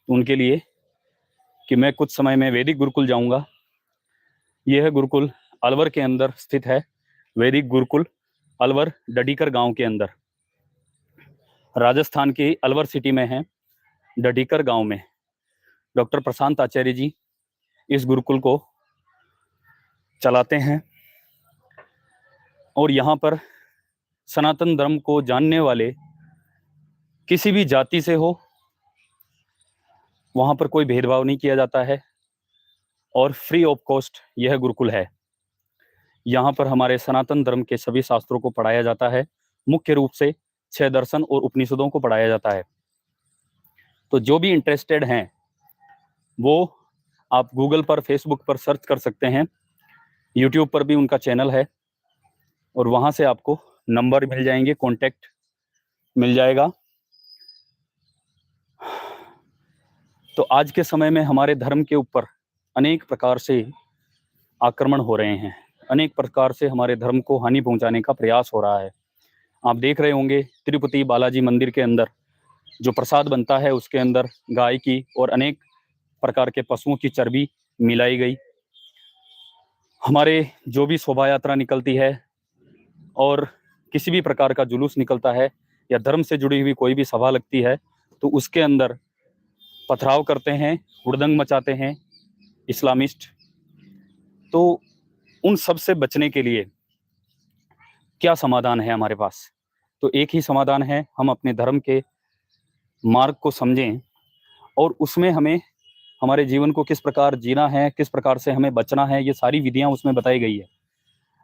तो उनके लिए कि मैं कुछ समय में वैदिक गुरुकुल जाऊंगा। यह है गुरुकुल अलवर के अंदर स्थित है। वैदिक गुरुकुल अलवर डडीकर गांव के अंदर, राजस्थान की अलवर सिटी में है। डडीकर गांव में डॉक्टर प्रशांत आचार्य जी इस गुरुकुल को चलाते हैं। और यहाँ पर सनातन धर्म को जानने वाले किसी भी जाति से हो, वहाँ पर कोई भेदभाव नहीं किया जाता है और फ्री ऑफ कॉस्ट यह गुरुकुल है। यहाँ पर हमारे सनातन धर्म के सभी शास्त्रों को पढ़ाया जाता है। मुख्य रूप से 6 दर्शन और उपनिषदों को पढ़ाया जाता है। तो जो भी इंटरेस्टेड हैं वो आप गूगल पर, फेसबुक पर सर्च कर सकते हैं। यूट्यूब पर भी उनका चैनल है और वहाँ से आपको नंबर मिल जाएंगे, कॉन्टैक्ट मिल जाएगा। तो आज के समय में हमारे धर्म के ऊपर अनेक प्रकार से आक्रमण हो रहे हैं, अनेक प्रकार से हमारे धर्म को हानि पहुंचाने का प्रयास हो रहा है। आप देख रहे होंगे तिरुपति बालाजी मंदिर के अंदर जो प्रसाद बनता है उसके अंदर गाय की और अनेक प्रकार के पशुओं की चर्बी मिलाई गई। हमारे जो भी शोभा यात्रा निकलती है और किसी भी प्रकार का जुलूस निकलता है या धर्म से जुड़ी हुई कोई भी सभा लगती है तो उसके अंदर पथराव करते हैं, हुड़दंग मचाते हैं इस्लामिस्ट। तो उन सब से बचने के लिए क्या समाधान है हमारे पास? तो एक ही समाधान है, हम अपने धर्म के मार्ग को समझें और उसमें हमें हमारे जीवन को किस प्रकार जीना है, किस प्रकार से हमें बचना है, ये सारी विधियां उसमें बताई गई है।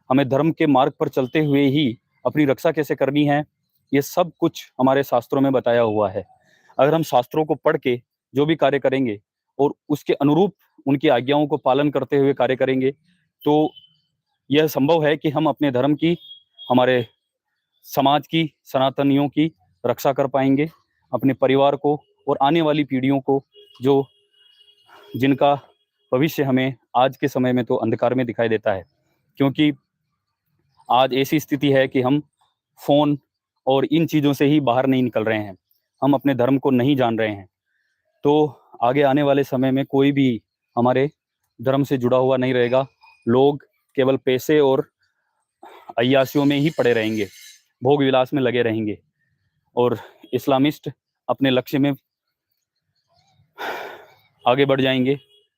हमें धर्म के मार्ग पर चलते हुए ही अपनी रक्षा कैसे करनी है, ये सब कुछ हमारे शास्त्रों में बताया हुआ है। अगर हम शास्त्रों को पढ़ के जो भी कार्य करेंगे और उसके अनुरूप उनकी आज्ञाओं को पालन करते हुए कार्य करेंगे तो यह संभव है कि हम अपने धर्म की, हमारे समाज की, सनातनियों की रक्षा कर पाएंगे, अपने परिवार को और आने वाली पीढ़ियों को, जो जिनका भविष्य हमें आज के समय में तो अंधकार में दिखाई देता है। क्योंकि आज ऐसी स्थिति है कि हम फोन और इन चीज़ों से ही बाहर नहीं निकल रहे हैं, हम अपने धर्म को नहीं जान रहे हैं। तो आगे आने वाले समय में कोई भी हमारे धर्म से जुड़ा हुआ नहीं रहेगा। लोग केवल पैसे और अय्याशियों में ही पड़े रहेंगे, भोग विलास में लगे रहेंगे और इस्लामिस्ट अपने लक्ष्य में आगे बढ़ जाएंगे,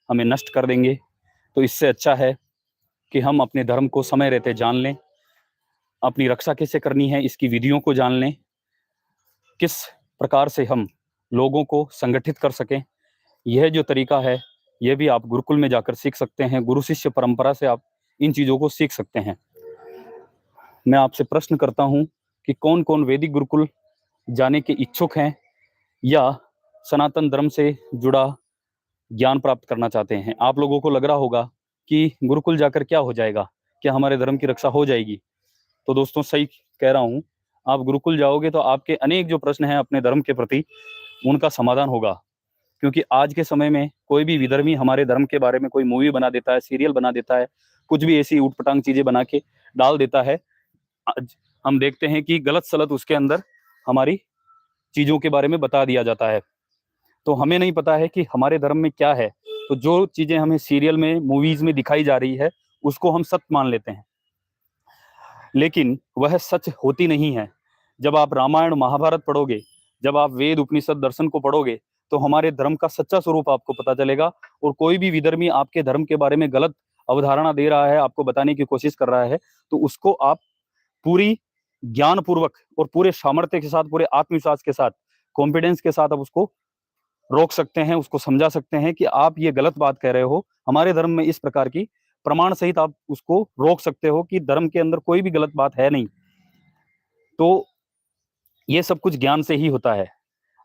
हमें नष्ट कर देंगे। तो इससे अच्छा है कि हम अपने धर्म को समय रहते जान लें, अपनी रक्षा कैसे करनी है इसकी विधियों को जान लें, किस प्रकार से हम लोगों को संगठित कर सकें। यह जो तरीका है यह भी आप गुरुकुल में जाकर सीख सकते हैं। गुरु शिष्य परंपरा से आप इन चीज़ों को सीख सकते हैं। मैं आपसे प्रश्न करता हूं कि कौन कौन वैदिक गुरुकुल जाने के इच्छुक हैं या सनातन धर्म से जुड़ा ज्ञान प्राप्त करना चाहते हैं। आप लोगों को लग रहा होगा कि गुरुकुल जाकर क्या हो जाएगा, क्या हमारे धर्म की रक्षा हो जाएगी? तो दोस्तों सही कह रहा हूं, आप गुरुकुल जाओगे तो आपके अनेक जो प्रश्न हैं अपने धर्म के प्रति उनका समाधान होगा। क्योंकि आज के समय में कोई भी विधर्मी हमारे धर्म के बारे में कोई मूवी बना देता है, सीरियल बना देता है, कुछ भी ऐसी ऊटपटांग चीजें बना के डाल देता है। आज हम देखते हैं कि गलत सलत उसके अंदर हमारी चीजों के बारे में बता दिया जाता है। तो हमें नहीं पता है कि हमारे धर्म में क्या है। तो जो चीजें हमें सीरियल में, मूवीज में दिखाई जा रही है उसको हम सत्य मान लेते हैं, लेकिन वह सच होती नहीं है। जब आप रामायण महाभारत पढ़ोगे, जब आप वेद उपनिषद दर्शन को पढ़ोगे तो हमारे धर्म का सच्चा स्वरूप आपको पता चलेगा। और कोई भी विधर्मी आपके धर्म के बारे में गलत अवधारणा दे रहा है, आपको बताने की कोशिश कर रहा है, तो उसको आप पूरी ज्ञान पूर्वक और पूरे सामर्थ्य के साथ, पूरे आत्मविश्वास के साथ, कॉन्फिडेंस के साथ आप उसको रोक सकते हैं, उसको समझा सकते हैं कि आप ये गलत बात कह रहे हो, हमारे धर्म में इस प्रकार की प्रमाण सहित आप उसको रोक सकते हो कि धर्म के अंदर कोई भी गलत बात है नहीं। तो ये सब कुछ ज्ञान से ही होता है।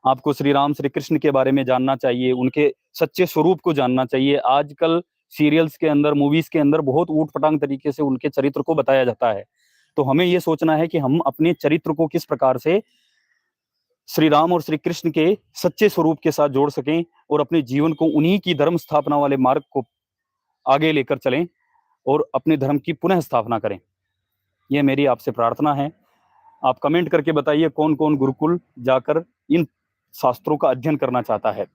आपको श्री राम श्री कृष्ण के बारे में जानना चाहिए, उनके सच्चे स्वरूप को जानना चाहिए। आजकल सीरियल्स के अंदर, मूवीज के अंदर बहुत ऊट पटांग तरीके से उनके चरित्र को बताया जाता है। तो हमें ये सोचना है कि हम अपने चरित्र को किस प्रकार से श्री राम और श्री कृष्ण के सच्चे स्वरूप के साथ जोड़ सकें और अपने जीवन को उन्हीं की धर्म स्थापना वाले मार्ग को आगे लेकर चलें और अपने धर्म की पुनः स्थापना करें। यह मेरी आपसे प्रार्थना है। आप कमेंट करके बताइए कौन कौन गुरुकुल जाकर इन शास्त्रों का अध्ययन करना चाहता है।